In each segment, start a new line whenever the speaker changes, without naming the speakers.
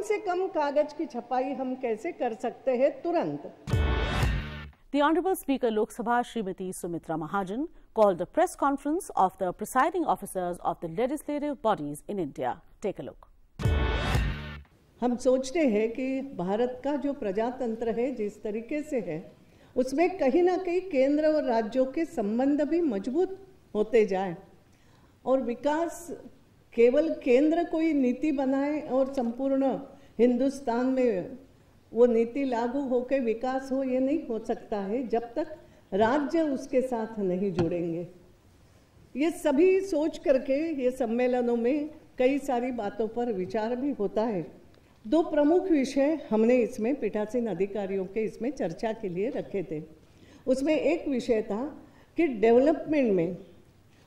से कम कागज की छपाई हम कैसे कर सकते हैं तुरंत।
The Honorable Speaker Lok Sabha Srimati Sumitra Mahajan called the press conference of the presiding officers of the legislative bodies in India. Take a look.
हम सोचते हैं कि भारत का जो प्रजातंत्र है जिस तरीके से है उसमें कहीं ना कहीं केंद्र और राज्यों के संबंध भी मजबूत होते जाए और विकास केवल केंद्र कोई नीति बनाए और संपूर्ण हिंदुस्तान में वो नीति लागू होकर विकास हो, ये नहीं हो सकता है जब तक राज्य उसके साथ नहीं जुड़ेंगे। ये सभी सोच करके ये सम्मेलनों में कई सारी बातों पर विचार भी होता है। दो प्रमुख विषय हमने इसमें पीठासीन अधिकारियों के इसमें चर्चा के लिए रखे थे। उसमें एक विषय था कि डेवलपमेंट में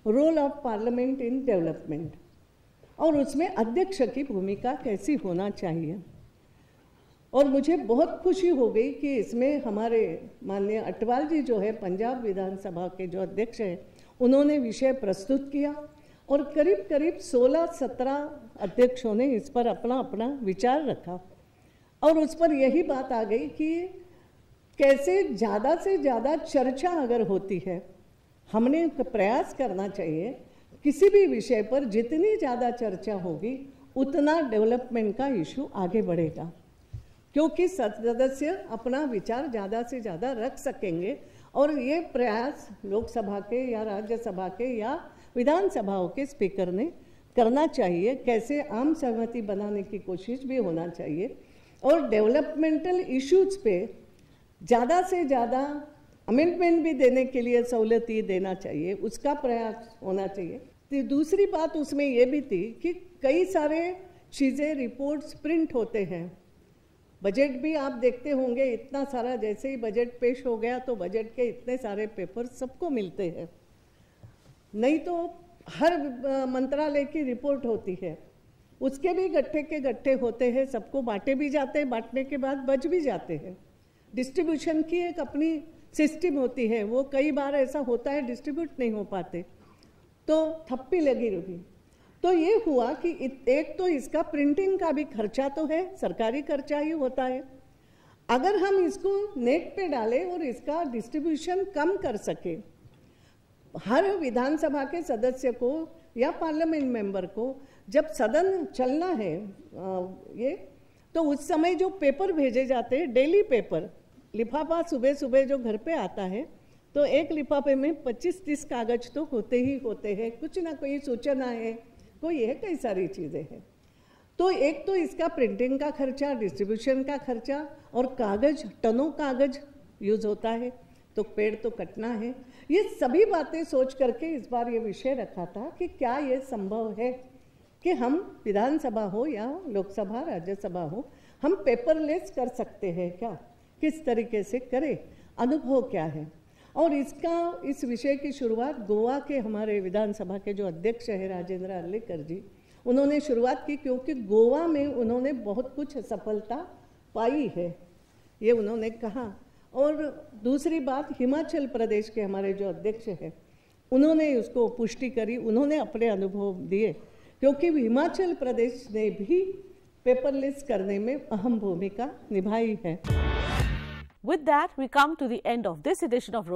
role of parliament in development और उसमें अध्यक्ष की भूमिका कैसी होना चाहिए। और मुझे बहुत खुशी हो गई कि इसमें हमारे माननीय अटवाल जी जो है पंजाब विधानसभा के जो अध्यक्ष हैं उन्होंने विषय प्रस्तुत किया और करीब करीब 16-17 अध्यक्षों ने इस पर अपना अपना विचार रखा और उस पर यही बात आ गई कि कैसे ज़्यादा से ज़्यादा चर्चा अगर होती है, हमने प्रयास करना चाहिए किसी भी विषय पर जितनी ज़्यादा चर्चा होगी उतना डेवलपमेंट का इशू आगे बढ़ेगा, क्योंकि सदस्य अपना विचार ज़्यादा से ज़्यादा रख सकेंगे और ये प्रयास लोकसभा के या राज्यसभा के या विधानसभाओं के स्पीकर ने करना चाहिए। कैसे आम सहमति बनाने की कोशिश भी होना चाहिए और डेवलपमेंटल इश्यूज पे ज़्यादा से ज़्यादा अमेंडमेंट भी देने के लिए सहूलियत देना चाहिए, उसका प्रयास होना चाहिए। तो दूसरी बात उसमें ये भी थी कि कई सारे चीज़ें रिपोर्ट्स प्रिंट होते हैं, बजट भी आप देखते होंगे इतना सारा, जैसे ही बजट पेश हो गया तो बजट के इतने सारे पेपर सबको मिलते हैं, नहीं तो हर मंत्रालय की रिपोर्ट होती है, उसके भी गट्ठे के गट्ठे होते हैं, सबको बांटे भी जाते हैं, बांटने के बाद बच भी जाते हैं। डिस्ट्रीब्यूशन की एक अपनी सिस्टम होती है, वो कई बार ऐसा होता है डिस्ट्रीब्यूट नहीं हो पाते तो थप्पी लगी रही। तो ये हुआ कि एक तो इसका प्रिंटिंग का भी खर्चा तो है, सरकारी खर्चा ही होता है। अगर हम इसको नेट पे डालें और इसका डिस्ट्रीब्यूशन कम कर सके, हर विधानसभा के सदस्य को या पार्लियामेंट मेंबर को जब सदन चलना है ये तो उस समय जो पेपर भेजे जाते हैं, डेली पेपर लिफाफा सुबह सुबह जो घर पे आता है तो एक लिफाफे में 25-30 कागज तो होते ही होते हैं, कुछ ना कोई सूचना है, कोई है, कई सारी चीज़ें हैं। तो एक तो इसका प्रिंटिंग का खर्चा, डिस्ट्रीब्यूशन का खर्चा और कागज, टनों कागज यूज़ होता है, तो पेड़ तो कटना है। ये सभी बातें सोच करके इस बार ये विषय रखा था कि क्या ये संभव है कि हम विधानसभा हो या लोकसभा राज्यसभा हो, हम पेपरलेस कर सकते हैं क्या, किस तरीके से करें, अनुभव क्या है। और इस विषय की शुरुआत गोवा के हमारे विधानसभा के जो अध्यक्ष है राजेंद्र अर्लेकर जी, उन्होंने शुरुआत की, क्योंकि गोवा में उन्होंने बहुत कुछ सफलता पाई है, ये उन्होंने कहा। और दूसरी बात, हिमाचल प्रदेश के हमारे जो अध्यक्ष हैं उन्होंने उसको पुष्टि करी, उन्होंने अपने अनुभव दिए, क्योंकि हिमाचल प्रदेश ने भी पेपरलेस करने में अहम भूमिका निभाई है।
With that, we come to the end of this edition of